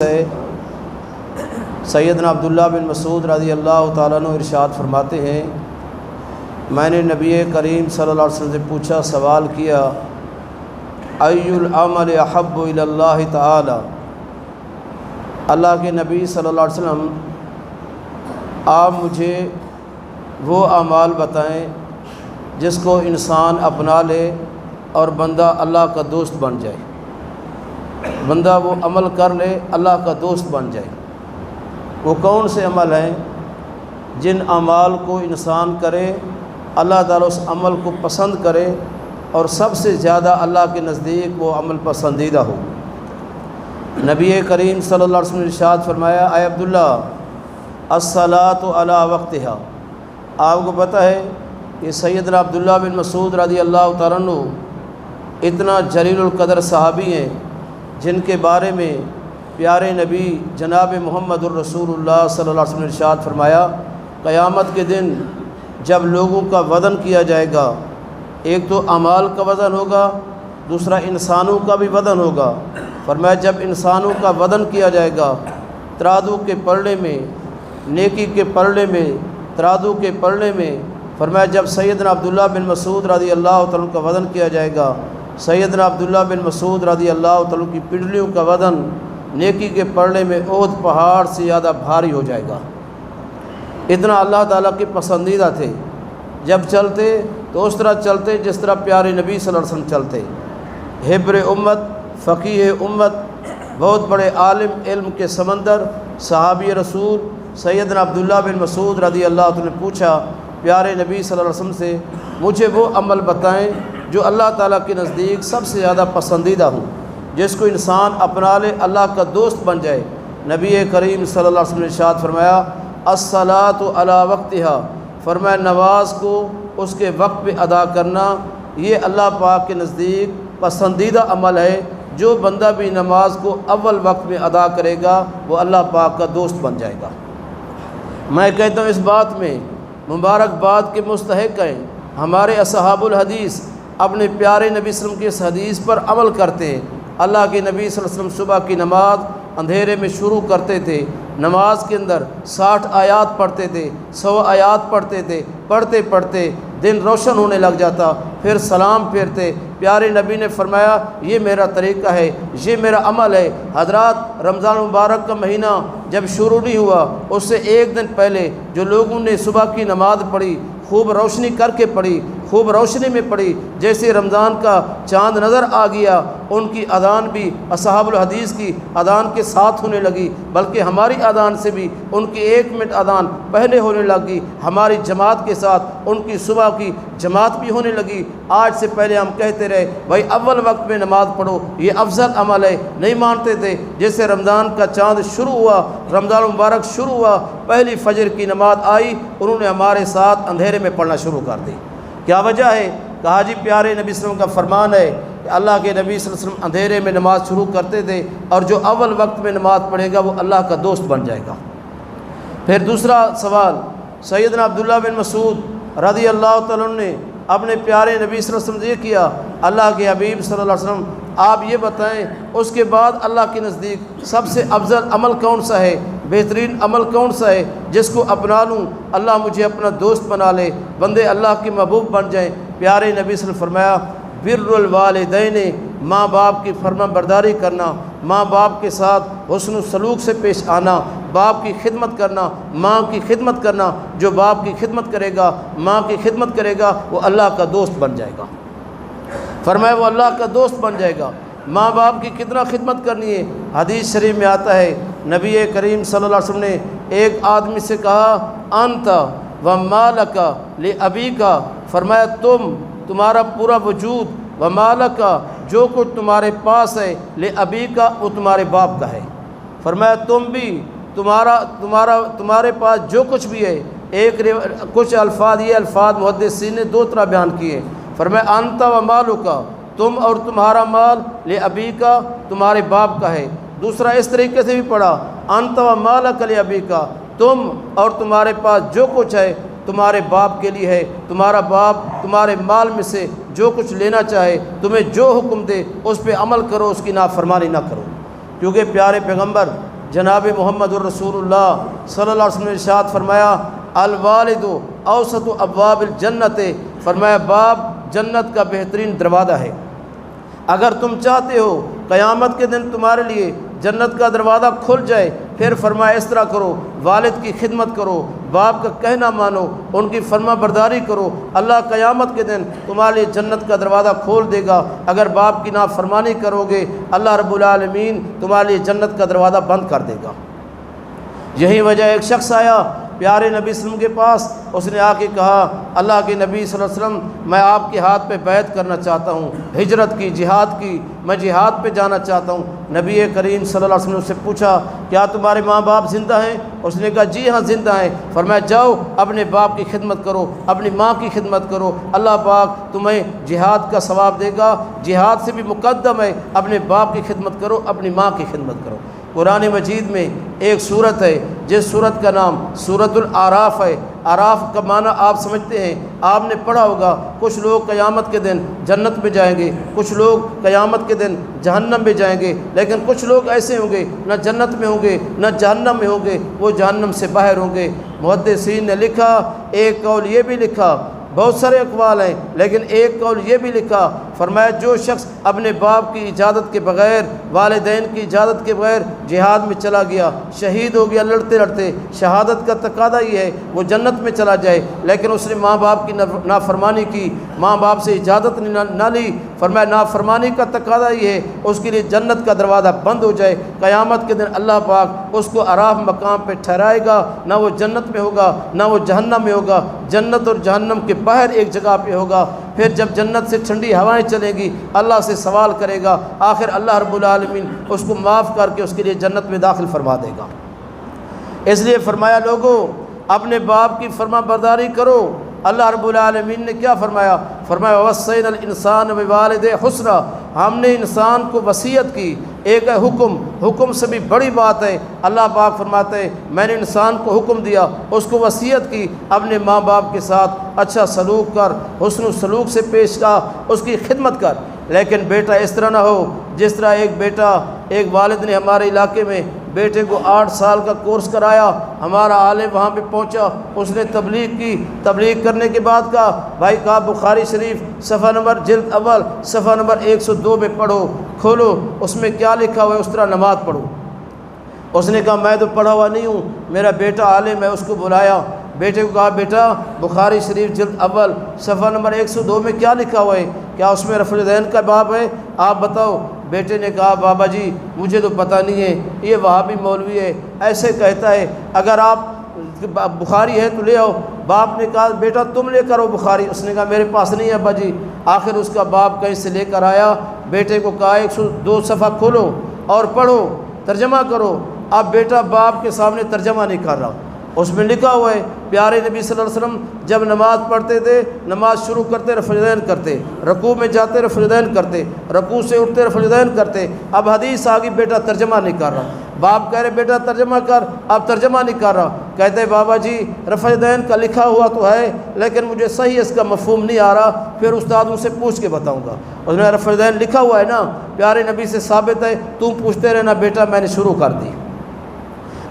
سے سیدنا عبداللہ بن مسعود رضی اللہ تعالیٰ عنہ ارشاد فرماتے ہیں، میں نے نبی کریم صلی اللہ علیہ وسلم سے پوچھا، سوال کیا، ای العمل احب الی اللہ تعالی، اللہ کے نبی صلی اللہ علیہ وسلم آپ مجھے وہ اعمال بتائیں جس کو انسان اپنا لے اور بندہ اللہ کا دوست بن جائے، بندہ وہ عمل کر لے اللہ کا دوست بن جائے۔ وہ کون سے عمل ہیں؟ جن اعمال کو انسان کرے اللہ تعالیٰ اس عمل کو پسند کرے اور سب سے زیادہ اللہ کے نزدیک وہ عمل پسندیدہ ہو۔ نبی کریم صلی اللہ علیہ وسلم نے ارشاد فرمایا، اے عبداللہ الصلاۃ علی وقتہا۔ آپ کو پتہ ہے کہ سیدنا عبداللہ بن مسعود رضی اللہ تعالیٰ عنہ اتنا جلیل القدر صحابی ہیں جن کے بارے میں پیارے نبی جناب محمد الرسول اللہ صلی اللہ علیہ وسلم نے ارشاد فرمایا، قیامت کے دن جب لوگوں کا وزن کیا جائے گا، ایک تو اعمال کا وزن ہوگا، دوسرا انسانوں کا بھی وزن ہوگا۔ فرمایا جب انسانوں کا وزن کیا جائے گا ترازو کے پلڑے میں، نیکی کے پلڑے میں، ترازو کے پلڑے میں، فرمایا جب سیدنا عبداللہ بن مسعود رضی اللہ تعالیٰ کا وزن کیا جائے گا، سیدنا عبداللہ بن مسعود رضی اللہ تعالیٰ کی پنڈلیوں کا وزن نیکی کے پلڑے میں احد پہاڑ سے زیادہ بھاری ہو جائے گا۔ اتنا اللہ تعالیٰ کے پسندیدہ تھے، جب چلتے تو اس طرح چلتے جس طرح پیارے نبی صلی اللہ علیہ وسلم چلتے۔ حبر امت، فقیہ امت، بہت بڑے عالم، علم کے سمندر، صحابی رسول سیدنا عبداللہ بن مسعود رضی اللہ تعالیٰ نے پوچھا پیارے نبی صلی اللہ علیہ وسلم سے، مجھے وہ عمل بتائیں جو اللہ تعالیٰ کے نزدیک سب سے زیادہ پسندیدہ ہوں، جس کو انسان اپنا لے اللہ کا دوست بن جائے۔ نبی کریم صلی اللہ علیہ وسلم نے ارشاد فرمایا، الصلاۃ علی وقتہا، فرمایا نماز کو اس کے وقت پہ ادا کرنا یہ اللہ پاک کے نزدیک پسندیدہ عمل ہے۔ جو بندہ بھی نماز کو اول وقت میں ادا کرے گا وہ اللہ پاک کا دوست بن جائے گا۔ میں کہتا ہوں اس بات میں مبارکباد کے مستحق ہیں ہمارے اصحاب الحدیث، اپنے پیارے نبی صلی اللہ علیہ وسلم کی اس حدیث پر عمل کرتے ہیں۔ اللہ کے نبی صلی اللہ علیہ وسلم صبح کی نماز اندھیرے میں شروع کرتے تھے، نماز کے اندر 60 آیات پڑھتے تھے، 100 آیات پڑھتے تھے، پڑھتے پڑھتے دن روشن ہونے لگ جاتا، پھر سلام پھیرتے۔ پیارے نبی نے فرمایا یہ میرا طریقہ ہے، یہ میرا عمل ہے۔ حضرات رمضان مبارک کا مہینہ جب شروع نہیں ہوا اس سے ایک دن پہلے جو لوگوں نے صبح کی نماز پڑھی، خوب روشنی کر کے پڑھی، خوب روشنی میں پڑھی، جیسے رمضان کا چاند نظر آ گیا ان کی اذان بھی اصحاب الحدیث کی اذان کے ساتھ ہونے لگی، بلکہ ہماری اذان سے بھی ان کی 1 منٹ اذان پہلے ہونے لگی۔ ہماری جماعت کے ساتھ ان کی صبح کی جماعت بھی ہونے لگی۔ آج سے پہلے ہم کہتے رہے بھائی اول وقت میں نماز پڑھو، یہ افضل عمل ہے، نہیں مانتے تھے۔ جیسے رمضان کا چاند شروع ہوا، رمضان مبارک شروع ہوا، پہلی فجر کی نماز آئی، انہوں نے ہمارے ساتھ اندھیرے میں پڑھنا شروع کر دی۔ کیا وجہ ہے؟ کہا جی پیارے نبی صلی اللہ علیہ وسلم کا فرمان ہے کہ اللہ کے نبی صلی اللہ علیہ وسلم اندھیرے میں نماز شروع کرتے تھے، اور جو اول وقت میں نماز پڑھے گا وہ اللہ کا دوست بن جائے گا۔ پھر دوسرا سوال، سیدنا عبداللہ بن مسعود رضی اللہ تعالیٰ عنہ نے اپنے پیارے نبی صلی اللہ علیہ وسلم سے یہ کیا، اللہ کے حبیب صلی اللہ علیہ وسلم آپ یہ بتائیں اس کے بعد اللہ کے نزدیک سب سے افضل عمل کون سا ہے، بہترین عمل کون سا ہے جس کو اپنا لوں اللہ مجھے اپنا دوست بنا لے، بندے اللہ کے محبوب بن جائیں۔ پیارے نبی صلی اللہ علیہ وسلم فرمایا، بر الوالدین، ماں باپ کی فرما برداری کرنا، ماں باپ کے ساتھ حسن و سلوک سے پیش آنا، باپ کی خدمت کرنا، ماں کی خدمت کرنا۔ جو باپ کی خدمت کرے گا، ماں کی خدمت کرے گا وہ اللہ کا دوست بن جائے گا۔ فرمایا وہ اللہ کا دوست بن جائے گا۔ ماں باپ کی کتنا خدمت کرنی ہے؟ حدیث شریف میں آتا ہے نبی کریم صلی اللہ علیہ وسلم نے ایک آدمی سے کہا، انت و مالک لابیک، فرمایا تمہارا پورا وجود و مالک، جو کچھ تمہارے پاس ہے، لابیک وہ تمہارے باپ کا ہے۔ فرمایا تم بھی تمہارے پاس جو کچھ بھی ہے۔ کچھ الفاظ یہ الفاظ محدثین نے 2 طرح بیان کیے۔ فرمایا انت و مالک، تم اور تمہارا مال، لابیک تمہارے باپ کا ہے۔ دوسرا اس طریقے سے بھی پڑھا، انت و مالک لابیک، تم اور تمہارے پاس جو کچھ ہے تمہارے باپ کے لیے ہے۔ تمہارا باپ تمہارے مال میں سے جو کچھ لینا چاہے، تمہیں جو حکم دے اس پہ عمل کرو، اس کی نافرمانی نہ کرو، کیونکہ پیارے پیغمبر جناب محمد الرسول اللہ صلی اللہ علیہ وسلم نے ارشاد فرمایا الوالد اوسط ابواب الجنت، فرمایا باپ جنت کا بہترین دروازہ ہے۔ اگر تم چاہتے ہو قیامت کے دن تمہارے لیے جنت کا دروازہ کھل جائے، پھر فرمایا اس طرح کرو، والد کی خدمت کرو، باپ کا کہنا مانو، ان کی فرما برداری کرو، اللہ قیامت کے دن تمہارے لیے جنت کا دروازہ کھول دے گا۔ اگر باپ کی نافرمانی کرو گے اللہ رب العالمین تمہارے لیے جنت کا دروازہ بند کر دے گا۔ یہی وجہ ایک شخص آیا پیارے نبی صلی اللہ علیہ وسلم کے پاس، اس نے آ کے کہا اللہ کے نبی صلی اللہ علیہ وسلم میں آپ کے ہاتھ پہ بیعت کرنا چاہتا ہوں، ہجرت کی، جہاد کی، میں جہاد پہ جانا چاہتا ہوں۔ نبی کریم صلی اللہ علیہ وسلم نے اس سے پوچھا کیا تمہارے ماں باپ زندہ ہیں؟ اس نے کہا جی ہاں زندہ ہیں۔ فرمایا جاؤ اپنے باپ کی خدمت کرو، اپنی ماں کی خدمت کرو، اللہ پاک تمہیں جہاد کا ثواب دے گا، جہاد سے بھی مقدم ہے اپنے باپ کی خدمت کرو، اپنی ماں کی خدمت کرو۔ قرآن مجید میں ایک صورت ہے جس صورت کا نام سورۃ الاعراف ہے۔ اعراف کا معنی آپ سمجھتے ہیں، آپ نے پڑھا ہوگا، کچھ لوگ قیامت کے دن جنت میں جائیں گے، کچھ لوگ قیامت کے دن جہنم میں جائیں گے، لیکن کچھ لوگ ایسے ہوں گے نہ جنت میں ہوں گے نہ جہنم میں ہوں گے، وہ جہنم سے باہر ہوں گے۔ محدثین نے لکھا، ایک قول یہ بھی لکھا، بہت سارے اقوال ہیں لیکن ایک قول یہ بھی لکھا، فرمایا جو شخص اپنے باپ کی اجازت کے بغیر، والدین کی اجازت کے بغیر جہاد میں چلا گیا، شہید ہو گیا لڑتے لڑتے، شہادت کا تقاضا یہ ہے وہ جنت میں چلا جائے، لیکن اس نے ماں باپ کی نافرمانی کی، ماں باپ سے اجازت نہ لی، فرمایا نافرمانی کا تقاضا یہ ہے اس کے لیے جنت کا دروازہ بند ہو جائے۔ قیامت کے دن اللہ پاک اس کو اعراف مقام پہ ٹھہرائے گا، نہ وہ جنت میں ہوگا نہ وہ جہنم میں ہوگا، جنت اور جہنم کے باہر ایک جگہ پہ ہوگا۔ پھر جب جنت سے ٹھنڈی ہوائیں چلیں گی اللہ سے سوال کرے گا، آخر اللہ رب العالمین اس کو معاف کر کے اس کے لیے جنت میں داخل فرما دے گا۔ اس لیے فرمایا لوگوں اپنے باپ کی فرما برداری کرو۔ اللہ رب العالمین نے کیا فرمایا؟ فرمایا وَوَصَّيْنَا الْإِنسَانَ بِوَالِدَيْهِ حُسْنًا، ہم نے انسان کو وصیت کی، ایک ہے حکم سے بھی بڑی بات ہے۔ اللہ پاک فرماتے ہیں میں نے انسان کو حکم دیا، اس کو وصیت کی اپنے ماں باپ کے ساتھ اچھا سلوک کر، حسن سلوک سے پیش آ، اس کی خدمت کر۔ لیکن بیٹا اس طرح نہ ہو جس طرح ایک والد نے ہمارے علاقے میں بیٹے کو 8 سال کا کورس کرایا، ہمارا عالم وہاں پہ پہنچا، اس نے تبلیغ کی، تبلیغ کرنے کے بعد کہا بھائی کہا بخاری شریف صفحہ نمبر جلد اول صفحہ نمبر 102 میں پڑھو، کھولو، اس میں کیا لکھا ہوا ہے اس طرح نماز پڑھو۔ اس نے کہا میں تو پڑھا ہوا نہیں ہوں، میرا بیٹا عالم ہے، اس کو بلایا، بیٹے کو کہا بیٹا بخاری شریف جلد اول صفحہ نمبر 102 میں کیا لکھا ہوا ہے؟ کیا اس میں رفع الیدین کا باب ہے؟ آپ بتاؤ۔ بیٹے نے کہا بابا جی مجھے تو پتہ نہیں ہے، یہ وہابی مولوی ہے ایسے کہتا ہے، اگر آپ بخاری ہے تو لے آؤ۔ باپ نے کہا بیٹا تم لے کر آؤ بخاری، اس نے کہا میرے پاس نہیں ہے ابا جی۔ آخر اس کا باپ کہیں سے لے کر آیا، بیٹے کو کہا 102 صفحہ کھولو اور پڑھو، ترجمہ کرو۔ اب بیٹا باپ کے سامنے ترجمہ نہیں کر رہا، اس میں لکھا ہوا ہے پیارے نبی صلی اللہ علیہ وسلم جب نماز پڑھتے تھے، نماز شروع کرتے رفع الیدین کرتے، رکوع میں جاتے رفع الیدین کرتے، رکوع سے اٹھتے رفع الیدین کرتے۔ اب حدیث آگئی بیٹا ترجمہ نہیں کر رہا، باپ کہہ رہے بیٹا ترجمہ کر، اب ترجمہ نہیں کر رہا، کہتے بابا جی رفع الیدین کا لکھا ہوا تو ہے لیکن مجھے صحیح اس کا مفہوم نہیں آ رہا، پھر استادوں سے پوچھ کے بتاؤں گا۔ اس نے رفع الیدین لکھا ہوا ہے نا، پیارے نبی سے ثابت ہے، تم پوچھتے رہنا بیٹا، میں نے شروع کر دی۔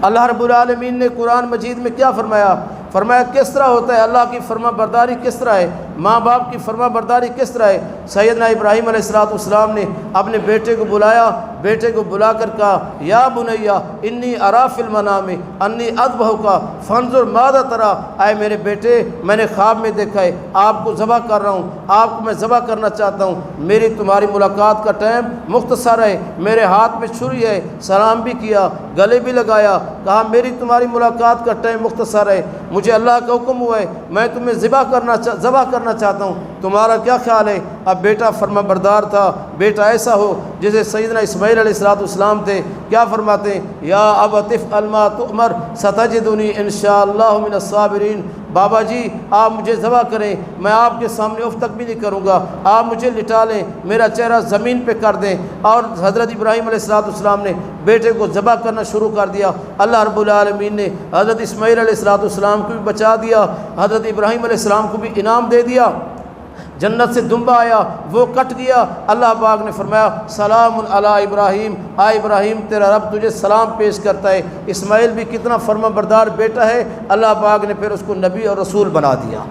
اللہ رب العالمین نے قرآن مجید میں کیا فرمایا؟ فرمایا کس طرح ہوتا ہے اللہ کی فرما برداری، کس طرح ہے ماں باپ کی فرما برداری، کس طرح ہے۔ سیدنا ابراہیم علیہ السلام نے اپنے بیٹے کو بلایا، بیٹے کو بلا کر کہا یا بنیا انی اری فی المنام انی اذبحک فانظر ماذا تری، اے میرے بیٹے میں نے خواب میں دیکھا ہے آپ کو ذبح کر رہا ہوں، آپ کو میں ذبح کرنا چاہتا ہوں، میری تمہاری ملاقات کا ٹائم مختصر ہے، میرے ہاتھ میں چھری ہے، سلام بھی کیا، گلے بھی لگایا، کہا میری تمہاری ملاقات کا ٹائم مختصر ہے، مجھے اللہ کا حکم ہوا ہے میں تمہیں ذبح کرنا چاہتا ہوں، تمہارا کیا خیال ہے؟ اب بیٹا فرما بردار تھا، بیٹا ایسا ہو جیسے سیدنا اسماعیل علیہ السلام تھے، کیا فرماتے ہیں یا ابت افعل ما تؤمر ستجدنی انشاءاللہ من الصابرین، بابا جی آپ مجھے ذبح کریں، میں آپ کے سامنے اف تک بھی نہیں کروں گا، آپ مجھے لٹا لیں، میرا چہرہ زمین پہ کر دیں۔ اور حضرت ابراہیم علیہ السلام نے بیٹے کو ذبح کرنا شروع کر دیا۔ اللہ رب العالمین نے حضرت اسماعیل علیہ السلام کو بھی بچا دیا، حضرت ابراہیم علیہ السلام کو بھی انعام دے دیا۔ جنت سے دمبا آیا وہ کٹ گیا، اللہ پاک نے فرمایا سلام علی ابراہیم، ابراہیم تیرا رب تجھے سلام پیش کرتا ہے۔ اسماعیل بھی کتنا فرما بردار بیٹا ہے، اللہ پاک نے پھر اس کو نبی اور رسول بنا دیا۔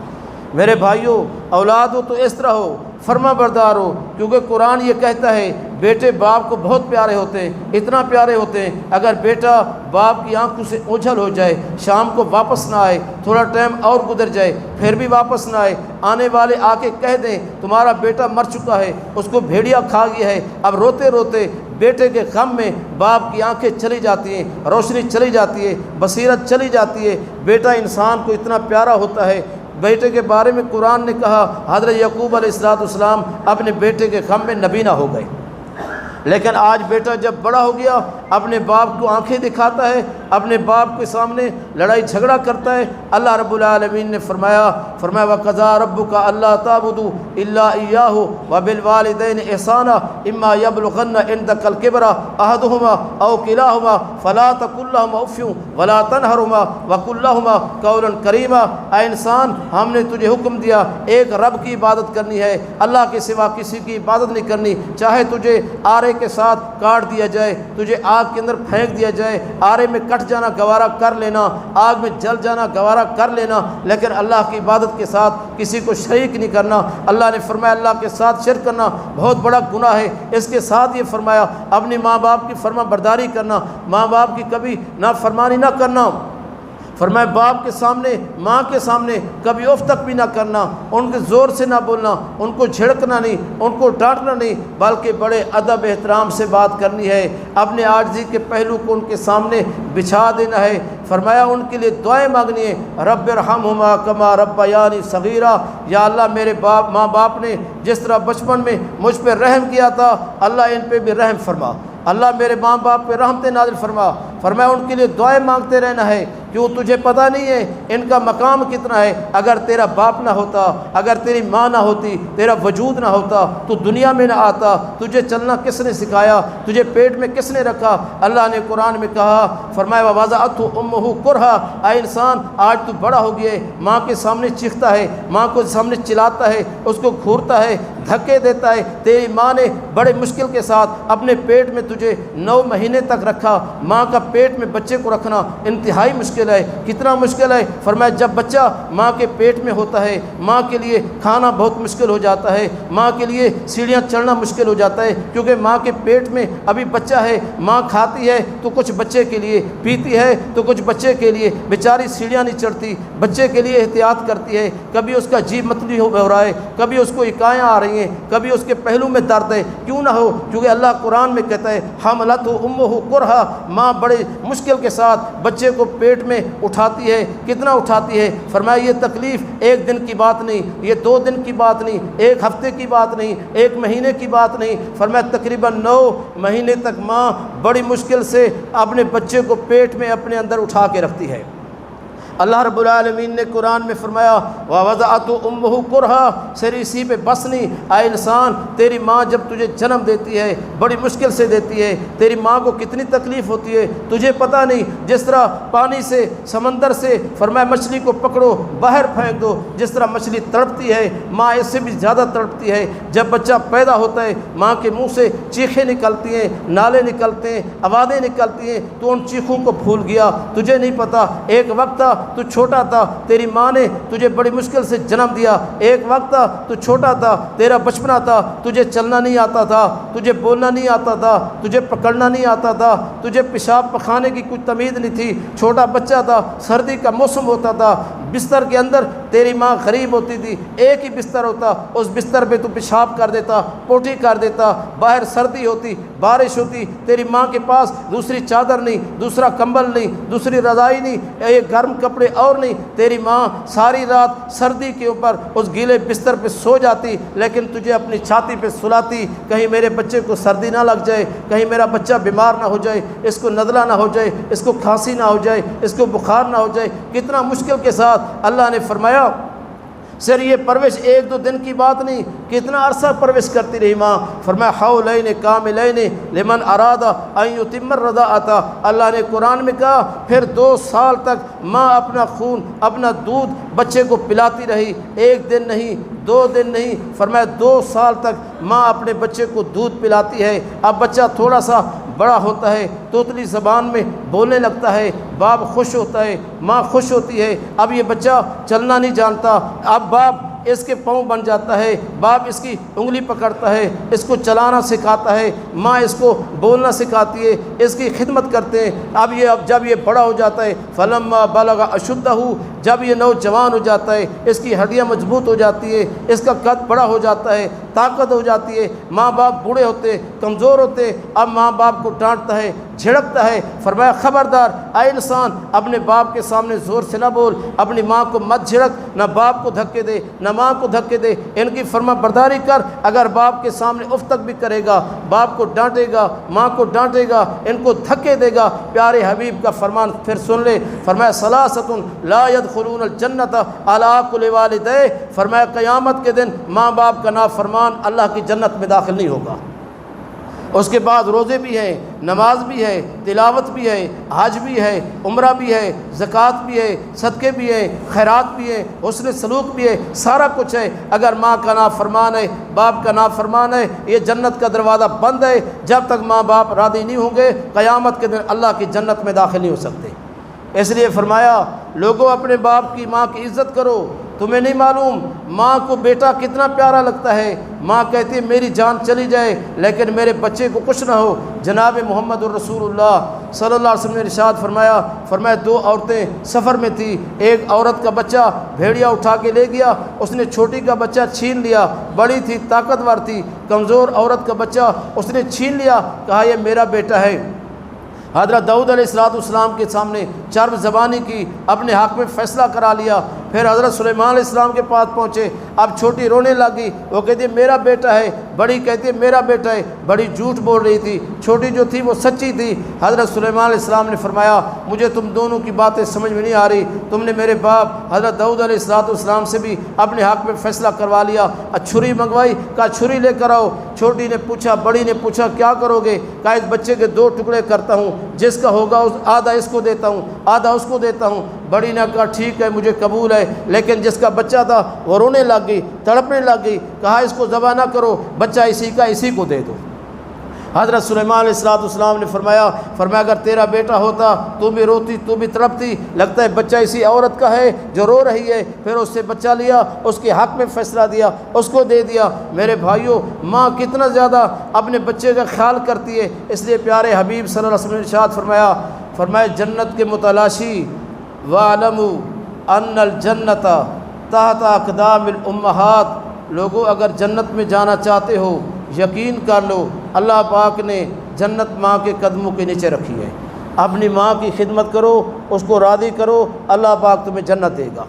میرے بھائیوں، اولاد ہو تو اس طرح ہو، فرما بردار ہو، کیونکہ قرآن یہ کہتا ہے بیٹے باپ کو بہت پیارے ہوتے ہیں، اتنا پیارے ہوتے ہیں اگر بیٹا باپ کی آنکھوں سے اوجھل ہو جائے، شام کو واپس نہ آئے، تھوڑا ٹائم اور گزر جائے پھر بھی واپس نہ آئے، آنے والے آ کے کہہ دیں تمہارا بیٹا مر چکا ہے، اس کو بھیڑیا کھا گیا ہے، اب روتے روتے بیٹے کے غم میں باپ کی آنکھیں چلی جاتی ہیں، روشنی چلی جاتی ہے، بصیرت چلی جاتی ہے۔ بیٹا انسان کو اتنا پیارا ہوتا ہے، بیٹے کے بارے میں قرآن نے کہا حضرت یعقوب علیہ السلام اپنے بیٹے کے غم میں نبی نہ ہو گئے، لیکن آج بیٹا جب بڑا ہو گیا اپنے باپ کو آنکھیں دکھاتا ہے، اپنے باپ کے سامنے لڑائی جھگڑا کرتا ہے۔ اللہ رب العالمین نے فرمایا وَقَضَىٰ رَبُّكَ أَلَّا تَعْبُدُوا إِلَّا إِيَّاهُ وَبِالْوَالِدَيْنِ إِحْسَانًا إِمَّا يَبْلُغَنَّ عِندَكَ الْكِبَرَ أَحَدُهُمَا أَوْ كِلَاهُمَا فَلَا تَقُل لَّهُمَا أُفٍّ وَلَا تَنْهَرْهُمَا وَقُل لَّهُمَا قَوْلًا كَرِيمًا۔ اے انسان، ہم نے تجھے حکم دیا ایک رب کی عبادت کرنی ہے، اللہ کے سوا کسی کی عبادت نہیں کرنی، چاہے تجھے آرے کے ساتھ کاٹ دیا جائے، تجھے آگ کے اندر پھینک دیا جائے، آرے میں کٹ جانا گوارا کر لینا، آگ میں جل جانا گوارا کر لینا، لیکن اللہ کی عبادت کے ساتھ کسی کو شریک نہیں کرنا۔ اللہ نے فرمایا اللہ کے ساتھ شرک کرنا بہت بڑا گناہ ہے۔ اس کے ساتھ یہ فرمایا اپنی ماں باپ کی فرما برداری کرنا، ماں باپ کی کبھی نافرمانی نہ کرنا۔ فرمایا باپ کے سامنے ماں کے سامنے کبھی اف تک بھی نہ کرنا، ان کے زور سے نہ بولنا، ان کو جھڑکنا نہیں، ان کو ڈانٹنا نہیں، بلکہ بڑے ادب احترام سے بات کرنی ہے، اپنے عاجزی کے پہلو کو ان کے سامنے بچھا دینا ہے۔ فرمایا ان کے لیے دعائیں مانگنی ہے، رب ارحمہما کما ربیانی صغیرا، یا اللہ میرے ماں باپ نے جس طرح بچپن میں مجھ پہ رحم کیا تھا اللہ ان پہ بھی رحم فرما، اللہ میرے ماں باپ پہ رحمت نازل فرما۔ فرمایا ان کے لیے دعائیں مانگتے رہنا ہے، کیوں تجھے پتہ نہیں ہے ان کا مقام کتنا ہے، اگر تیرا باپ نہ ہوتا، اگر تیری ماں نہ ہوتی، تیرا وجود نہ ہوتا، تو دنیا میں نہ آتا، تجھے چلنا کس نے سکھایا، تجھے پیٹ میں کس نے رکھا۔ اللہ نے قرآن میں کہا، فرمایا وَوَضَعَتْهُ أُمُّهُ كُرْهًا، اے انسان آج تو بڑا ہو گیا ہے، ماں کے سامنے چیختا ہے، ماں کو سامنے چلاتا ہے، اس کو گھورتا ہے، دھکے دیتا ہے۔ تیری ماں نے بڑے مشکل کے ساتھ اپنے پیٹ میں تجھے 9 مہینے تک رکھا۔ ماں کا پیٹ میں بچے کو رکھنا انتہائی مشکل ہے، کتنا مشکل ہے۔ فرمایا جب بچہ ماں کے پیٹ میں ہوتا ہے ماں کے لیے کھانا بہت مشکل ہو جاتا ہے، ماں کے لیے سیڑھیاں چڑھنا مشکل ہو جاتا ہے، کیونکہ ماں کے پیٹ میں ابھی بچہ ہے۔ ماں کھاتی ہے تو کچھ بچے کے لیے، پیتی ہے تو کچھ بچے کے لیے، بیچاری سیڑھیاں نہیں چڑھتی، بچے کے لیے احتیاط کرتی ہے، کبھی اس کا جی متلی ہو رہا ہے، کبھی اس کو اکائیاں آ رہی ہیں، کبھی اس کے پہلو میں درد ہے، کیوں نہ ہو، کیونکہ اللہ قرآن میں کہتا ہے حملتہ امہ کرہا، ماں بڑے مشکل کے ساتھ بچے کو پیٹ میں اٹھاتی ہے، کتنا اٹھاتی ہے۔ فرمایا یہ تکلیف ایک دن کی بات نہیں، یہ 2 دن کی بات نہیں، ایک ہفتے کی بات نہیں، 1 مہینے کی بات نہیں، فرمایا تقریباً 9 مہینے تک ماں بڑی مشکل سے اپنے بچے کو پیٹ میں اپنے اندر اٹھا کے رکھتی ہے۔ اللہ رب العالمین نے قرآن میں فرمایا وَوَضَعَتْهُ أُمُّهُ كُرْهًا، سر اسی پہ بس نہیں۔ اے انسان، تیری ماں جب تجھے جنم دیتی ہے بڑی مشکل سے دیتی ہے، تیری ماں کو کتنی تکلیف ہوتی ہے تجھے پتہ نہیں۔ جس طرح پانی سے، سمندر سے فرمایا مچھلی کو پکڑو باہر پھینک دو، جس طرح مچھلی تڑپتی ہے ماں اس سے بھی زیادہ تڑپتی ہے۔ جب بچہ پیدا ہوتا ہے ماں کے منہ سے چیخیں نکلتی ہیں، نالے نکلتے ہیں، آوازیں نکلتی ہیں، تو ان چیخوں کو بھول گیا، تجھے نہیں پتہ ایک وقت تھا تو چھوٹا تھا، تیری ماں نے تجھے بڑی مشکل سے جنم دیا، ایک وقت تھا تو چھوٹا تھا، تیرا بچپنا تھا، تجھے چلنا نہیں آتا تھا، تجھے بولنا نہیں آتا تھا، تجھے پکڑنا نہیں آتا تھا، تجھے پیشاب پخانے کی کوئی تمیز نہیں تھی، چھوٹا بچہ تھا، سردی کا موسم ہوتا تھا، بستر کے اندر تیری ماں غریب ہوتی تھی، ایک ہی بستر ہوتا، اس بستر پہ تو پیشاب کر دیتا، پوٹی کر دیتا، باہر سردی ہوتی، بارش ہوتی، تیری ماں کے پاس دوسری چادر نہیں، دوسرا کمبل نہیں، دوسری رضائی نہیں، ایک گرم کپڑے اور نہیں، تیری ماں ساری رات سردی کے اوپر اس گیلے بستر پہ سو جاتی، لیکن تجھے اپنی چھاتی پہ سلاتی، کہیں میرے بچے کو سردی نہ لگ جائے، کہیں میرا بچہ بیمار نہ ہو جائے، اس کو نزلہ نہ ہو جائے، اس کو کھانسی نہ ہو جائے، اس کو بخار نہ ہو جائے۔ کتنا مشکل کے ساتھ اللہ نے فرمایا سر یہ پرورش ایک دو دن کی بات نہیں، کتنا عرصہ پرورش کرتی رہی ماں۔ فرمایا حولین کاملین لمن اراد ان یتم الرضاعۃ، اللہ نے قرآن میں کہا پھر 2 سال تک ماں اپنا خون اپنا دودھ بچے کو پلاتی رہی، 1 دن نہیں 2 دن نہیں، فرمایا 2 سال تک ماں اپنے بچے کو دودھ پلاتی ہے۔ اب بچہ تھوڑا سا بڑا ہوتا ہے، توتلی زبان میں بولنے لگتا ہے، باپ خوش ہوتا ہے، ماں خوش ہوتی ہے۔ اب یہ بچہ چلنا نہیں جانتا، اب باپ اس کے پاؤں بن جاتا ہے، باپ اس کی انگلی پکڑتا ہے، اس کو چلانا سکھاتا ہے، ماں اس کو بولنا سکھاتی ہے، اس کی خدمت کرتے ہیں۔ اب جب یہ بڑا ہو جاتا ہے، فلما بلغ اشدہ، جب یہ نوجوان ہو جاتا ہے، اس کی ہڈیاں مضبوط ہو جاتی ہے، اس کا قد بڑا ہو جاتا ہے، طاقت ہو جاتی ہے، ماں باپ بوڑھے ہوتے کمزور ہوتے، اب ماں باپ کو ڈانٹتا ہے جھڑکتا ہے۔ فرمایا خبردار اے انسان، اپنے باپ کے سامنے زور سے نہ بول، اپنی ماں کو مت جھڑک، نہ باپ کو دھکے دے نہ ماں کو دھکے دے، ان کی فرما برداری کر۔ اگر باپ کے سامنے اف تک بھی کرے گا، باپ کو ڈانٹے گا، ماں کو ڈانٹے گا، ان کو دھکے دے گا، پیارے حبیب کا فرمان پھر سن لے۔ فرمایا ثلاثۃ لا يدخلون الجنۃ علی کل والدیہ، فرمایا قیامت کے دن ماں باپ کا نافرمان اللہ کی جنت میں داخل نہیں ہوگا۔ اس کے بعد روزے بھی ہیں، نماز بھی ہے، تلاوت بھی ہے، حج بھی ہے، عمرہ بھی ہے، زکوٰۃ بھی ہے، صدقے بھی ہیں، خیرات بھی ہیں، حسن سلوک بھی ہے، سارا کچھ ہے۔ اگر ماں کا نافرمان ہے، باپ کا نافرمان ہے، یہ جنت کا دروازہ بند ہے۔ جب تک ماں باپ راضی نہیں ہوں گے، قیامت کے دن اللہ کی جنت میں داخل نہیں ہو سکتے۔ اس لیے فرمایا لوگوں اپنے باپ کی ماں کی عزت کرو۔ تمہیں نہیں معلوم ماں کو بیٹا کتنا پیارا لگتا ہے، ماں کہتی ہے میری جان چلی جائے لیکن میرے بچے کو کچھ نہ ہو۔ جناب محمد الرسول اللہ صلی اللہ علیہ وسلم نے ارشاد فرمایا 2 عورتیں سفر میں تھی، ایک عورت کا بچہ بھیڑیا اٹھا کے لے گیا، اس نے چھوٹی کا بچہ چھین لیا، بڑی تھی طاقتور تھی، کمزور عورت کا بچہ اس نے چھین لیا، کہا یہ میرا بیٹا ہے۔ حضرت داؤد علیہ السلام کے سامنے چرب زبانی کی، اپنے حق میں فیصلہ کرا لیا۔ پھر حضرت سلیمان علیہ السلام کے پاس پہنچے، اب چھوٹی رونے لگی، وہ کہتی ہے میرا بیٹا ہے، بڑی کہتی ہے میرا بیٹا ہے، بڑی جھوٹ بول رہی تھی، چھوٹی جو تھی وہ سچی تھی۔ حضرت سلیمان علیہ السلام نے فرمایا مجھے تم دونوں کی باتیں سمجھ میں نہیں آ رہی، تم نے میرے باپ حضرت داؤد علیہ السلام سے بھی اپنے حق میں فیصلہ کروا لیا، چھری منگوائی، کہا چھری لے کر آؤ۔ چھوٹی نے پوچھا، بڑی نے پوچھا کیا کرو گے؟ کہا اس بچے کے 2 ٹکڑے کرتا ہوں، جس کا ہوگا آدھا اس کو دیتا ہوں، آدھا اس کو دیتا ہوں۔ بڑی نے کہا ٹھیک ہے مجھے قبول ہے، لیکن جس کا بچہ تھا وہ رونے لگ گئی، تڑپنے لگ گئی، کہا اس کو ذبح نہ کرو، بچہ اسی کا اسی کو دے دو۔ حضرت سلیمان علیہ السلام نے فرمایا اگر تیرا بیٹا ہوتا تو بھی روتی، تو بھی تڑپتی، لگتا ہے بچہ اسی عورت کا ہے جو رو رہی ہے۔ پھر اس سے بچہ لیا، اس کے حق میں فیصلہ دیا، اس کو دے دیا۔ میرے بھائیوں، ماں کتنا زیادہ اپنے بچے کا خیال کرتی ہے، اس لیے پیارے حبیب صلی اللہ علیہ وسلم نے ارشاد فرمایا جنت کے متلاشی وَاعْلَمُوا أَنَّ الْجَنَّةَ تحت اقدام الامہات، لوگوں اگر جنت میں جانا چاہتے ہو یقین کر لو اللہ پاک نے جنت ماں کے قدموں کے نیچے رکھی ہے۔ اپنی ماں کی خدمت کرو، اس کو راضی کرو، اللہ پاک تمہیں جنت دے گا،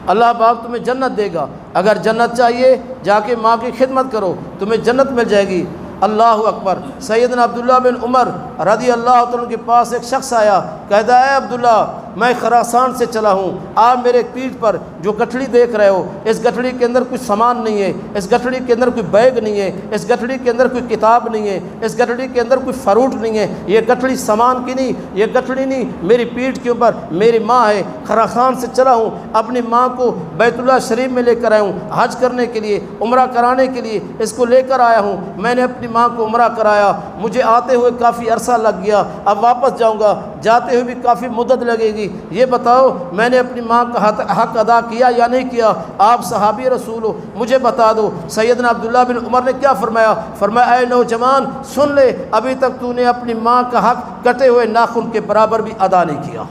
اللہ پاک تمہیں جنت دے گا۔ اگر جنت چاہیے جا کے ماں کی خدمت کرو، تمہیں جنت مل جائے گی۔ اللہ اکبر۔ سیدنا عبداللہ بن عمر رضی اللہ عنہ کے پاس ایک شخص آیا، کہتا ہے عبداللہ میں خراسان سے چلا ہوں، آپ میرے پیٹھ پر جو گٹھڑی دیکھ رہے ہو، اس گٹھڑی کے اندر کوئی سامان نہیں ہے، اس گٹھڑی کے اندر کوئی بیگ نہیں ہے، اس گٹھڑی کے اندر کوئی کتاب نہیں ہے، اس گٹھڑی کے اندر کوئی فروٹ نہیں ہے، یہ گٹھڑی سامان کی نہیں، یہ گٹھڑی نہیں، میری پیٹھ کے اوپر میری ماں ہے، خراسان سے چلا ہوں، اپنی ماں کو بیت اللہ شریف میں لے کر آیا ہوں حج کرنے کے لیے، عمرہ کرانے کے لیے اس کو لے کر آیا ہوں۔ میں نے اپنی ماں کو عمرہ کرایا، مجھے آتے ہوئے کافی عرصہ لگ گیا، اب واپس جاؤں گا، جاتے ہوئے بھی کافی مدت لگے گی، یہ بتاؤ میں نے اپنی ماں کا حق ادا کیا یا نہیں کیا؟ آپ صحابی رسول ہو، مجھے بتا دو۔ سیدنا عبداللہ بن عمر نے کیا فرمایا اے نوجوان سن لے، ابھی تک تو نے اپنی ماں کا حق کٹے ہوئے ناخن کے برابر بھی ادا نہیں کیا۔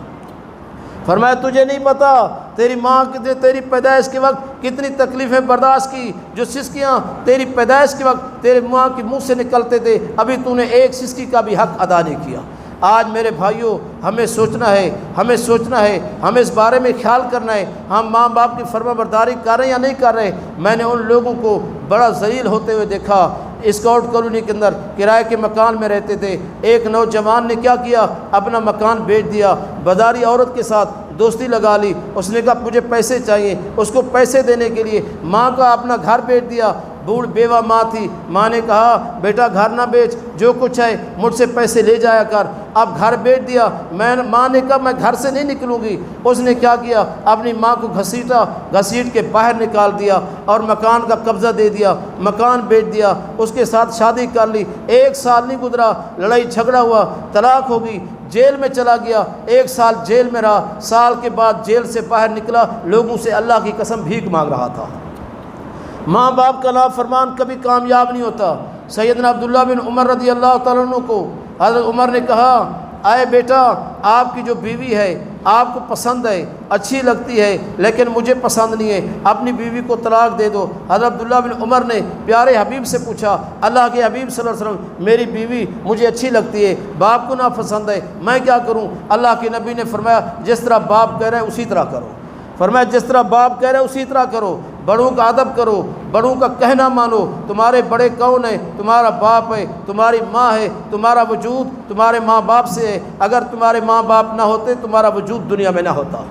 فرمایا تجھے نہیں پتا تیری ماں نے تیری پیدائش کے وقت کتنی تکلیفیں برداشت کی، جو سسکیاں تیری پیدائش کے وقت تیرے ماں کے منہ سے نکلتے تھے، ابھی تو نے ایک سسکی کا بھی حق ادا نہیں کیا۔ آج میرے بھائیوں ہمیں سوچنا ہے، ہمیں اس بارے میں خیال کرنا ہے، ہم ماں باپ کی فرما برداری کر رہے ہیں یا نہیں کر رہے۔ میں نے ان لوگوں کو بڑا ذلیل ہوتے ہوئے دیکھا، اسکاؤٹ کالونی کے اندر کرائے کے مکان میں رہتے تھے، ایک نوجوان نے کیا کیا، اپنا مکان بیچ دیا، بازاری عورت کے ساتھ دوستی لگا لی، اس نے کہا مجھے پیسے چاہیے، اس کو پیسے دینے کے لیے ماں کا اپنا گھر بیچ دیا، بوڑھ بیوہ ماں تھی، ماں نے کہا بیٹا گھر نہ بیچ، جو کچھ ہے مجھ سے پیسے لے جایا کر، اب گھر بیچ دیا، ماں نے کہا میں گھر سے نہیں نکلوں گی، اس نے کیا کیا اپنی ماں کو گھسیٹ کے باہر نکال دیا اور مکان کا قبضہ دے دیا، مکان بیچ دیا، اس کے ساتھ شادی کر لی، 1 سال نہیں گزرا لڑائی جھگڑا ہوا، طلاق ہو گئی، جیل میں چلا گیا، 1 سال جیل میں رہا، سال کے بعد جیل سے باہر نکلا، لوگوں سے اللہ کی قسم بھیک مانگ رہا تھا۔ ماں باپ کا نافرمان کبھی کامیاب نہیں ہوتا۔ سیدنا عبداللہ بن عمر رضی اللہ تعالیٰ عنہ کو حضرت عمر نے کہا اے بیٹا آپ کی جو بیوی ہے آپ کو پسند ہے، اچھی لگتی ہے، لیکن مجھے پسند نہیں ہے، اپنی بیوی کو طلاق دے دو۔ حضرت عبداللہ بن عمر نے پیارے حبیب سے پوچھا اللہ کے حبیب صلی اللہ علیہ وسلم میری بیوی مجھے اچھی لگتی ہے، باپ کو ناپسند ہے، میں کیا کروں؟ اللہ کے نبی نے فرمایا جس طرح باپ کہہ رہے ہیں اسی طرح کرو، فرمایا جس طرح باپ کہہ رہے ہیں اسی طرح کرو، بڑوں کا ادب کرو، بڑوں کا کہنا مانو، تمہارے بڑے کون ہیں؟ تمہارا باپ ہے، تمہاری ماں ہے، تمہارا وجود تمہارے ماں باپ سے ہے، اگر تمہارے ماں باپ نہ ہوتے تمہارا وجود دنیا میں نہ ہوتا۔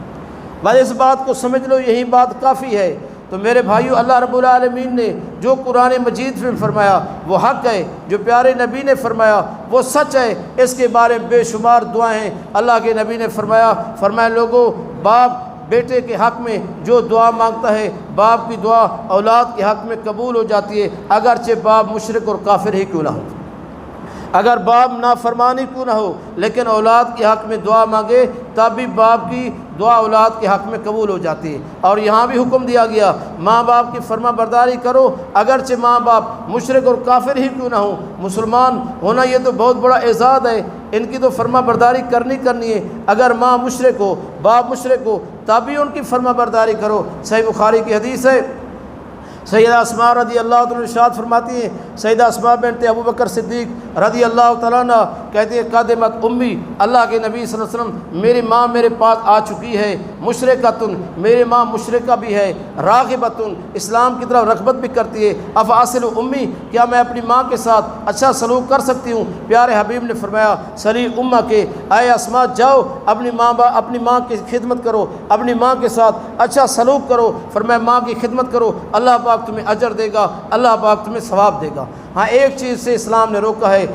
بس اس بات کو سمجھ لو، یہی بات کافی ہے۔ تو میرے بھائیو اللہ رب العالمین نے جو قرآن مجید میں فرمایا وہ حق ہے، جو پیارے نبی نے فرمایا وہ سچ ہے، اس کے بارے میں بے شمار دعائیں ہیں۔ اللہ کے نبی نے فرمایا لوگوں باپ بیٹے کے حق میں جو دعا مانگتا ہے باپ کی دعا اولاد کے حق میں قبول ہو جاتی ہے، اگرچہ باپ مشرک اور کافر ہی کیوں نہ ہو، اگر باپ نافرمانی کیوں نہ ہو، لیکن اولاد کے حق میں دعا مانگے تب بھی باپ کی دعا اولاد کے حق میں قبول ہو جاتی ہے۔ اور یہاں بھی حکم دیا گیا ماں باپ کی فرما برداری کرو، اگرچہ ماں باپ مشرک اور کافر ہی کیوں نہ ہو، مسلمان ہونا یہ تو بہت بڑا اعزاز ہے، ان کی تو فرما برداری کرنی ہے۔ اگر ماں مشرک ہو باپ مشرک ہو تب بھی ان کی فرما برداری کرو۔ صحیح بخاری کی حدیث ہے، سیدہ اسماء رضی اللہ عنہ ارشاد فرماتی ہیں، سیدہ اسماء بنت ابو بکر صدیق رضی اللہ تعالیٰ عنہ کہتی ہے قدمت امی، اللہ کے نبی صلی اللہ علیہ وسلم میری ماں میرے پاس آ چکی ہے، مشرکۃ میری ماں مشرکہ بھی ہے، راغبۃ اسلام کی طرف رغبت بھی کرتی ہے، افاصل امی کیا میں اپنی ماں کے ساتھ اچھا سلوک کر سکتی ہوں؟ پیارے حبیب نے فرمایا سلی امہ کے، اے اسماء جاؤ اپنی ماں کی خدمت کرو، اپنی ماں کے ساتھ اچھا سلوک کرو، فرمایا ماں کی خدمت کرو، اللہ پاک تمہیں اجر دے گا، اللہ پاک تمہیں ثواب دے گا۔ ہاں ایک چیز سے اسلام نے روکا ہے،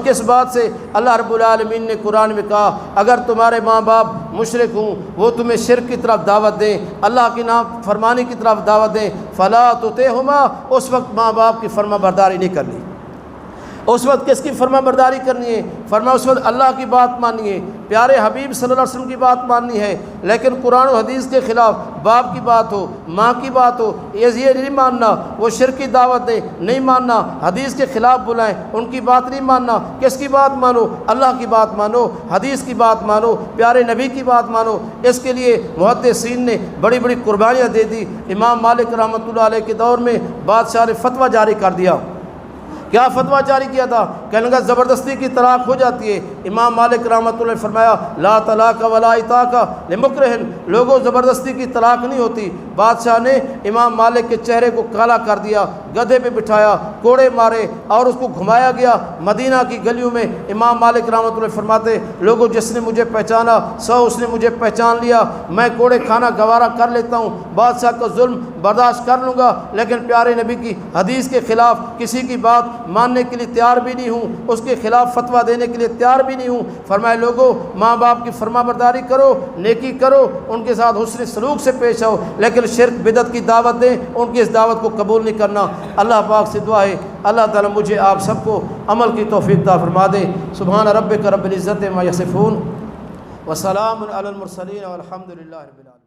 کس بات سے؟ اللہ رب العالمین نے قرآن میں کہا اگر تمہارے ماں باپ مشرک ہوں، وہ تمہیں شرک کی طرف دعوت دیں، اللہ کی نام فرمانی کی طرف دعوت دیں، فلا تطعہما، اس وقت ماں باپ کی فرما برداری نہیں کرنی۔ اس وقت کس کی فرما برداری کرنی ہے؟ فرمایا اس وقت اللہ کی بات ماننی ہے، پیارے حبیب صلی اللہ علیہ وسلم کی بات ماننی ہے، لیکن قرآن و حدیث کے خلاف باپ کی بات ہو، ماں کی بات ہو، یہ نہیں ماننا، وہ شرک کی دعوت دے نہیں ماننا، حدیث کے خلاف بلائیں ان کی بات نہیں ماننا۔ کس کی بات مانو؟ اللہ کی بات مانو، حدیث کی بات مانو، پیارے نبی کی بات مانو۔ اس کے لیے محدثین نے بڑی بڑی قربانیاں دے دی۔ امام مالک رحمۃ اللہ علیہ کے دور میں بادشاہ نے فتویٰ جاری کر دیا۔ کیا فتویٰ جاری کیا تھا؟ کہنے لگا زبردستی کی طلاق ہو جاتی ہے۔ امام مالک رحمۃ اللہ نے فرمایا لا طلاق ولا عتاق لمکرہ، لوگوں زبردستی کی طلاق نہیں ہوتی۔ بادشاہ نے امام مالک کے چہرے کو کالا کر دیا، گدھے پہ بٹھایا، کوڑے مارے اور اس کو گھمایا گیا مدینہ کی گلیوں میں۔ امام مالک رحمۃ اللہ فرماتے لوگوں جس نے مجھے پہچانا سو اس نے مجھے پہچان لیا، میں کوڑے کھانا گوارا کر لیتا ہوں، بادشاہ کا ظلم برداشت کر لوں گا، لیکن پیارے نبی کی حدیث کے خلاف کسی کی بات ماننے کے لیے تیار بھی نہیں ہوں، اس کے خلاف فتویٰ دینے کے لیے تیار بھی نہیں ہوں۔ فرمائے لوگوں ماں باپ کی فرما برداری کرو، نیکی کرو، ان کے ساتھ حسن سلوک سے پیش آؤ، لیکن شرک بدعت کی دعوت دیں ان کی اس دعوت کو قبول نہیں کرنا۔ اللہ پاک سے دعا ہے اللہ تعالیٰ مجھے آپ سب کو عمل کی توفیق عطا فرما دے۔ سبحان ربک رب العزت عما یصفون وسلام علی المرسلین والحمد للہ رب العالمین۔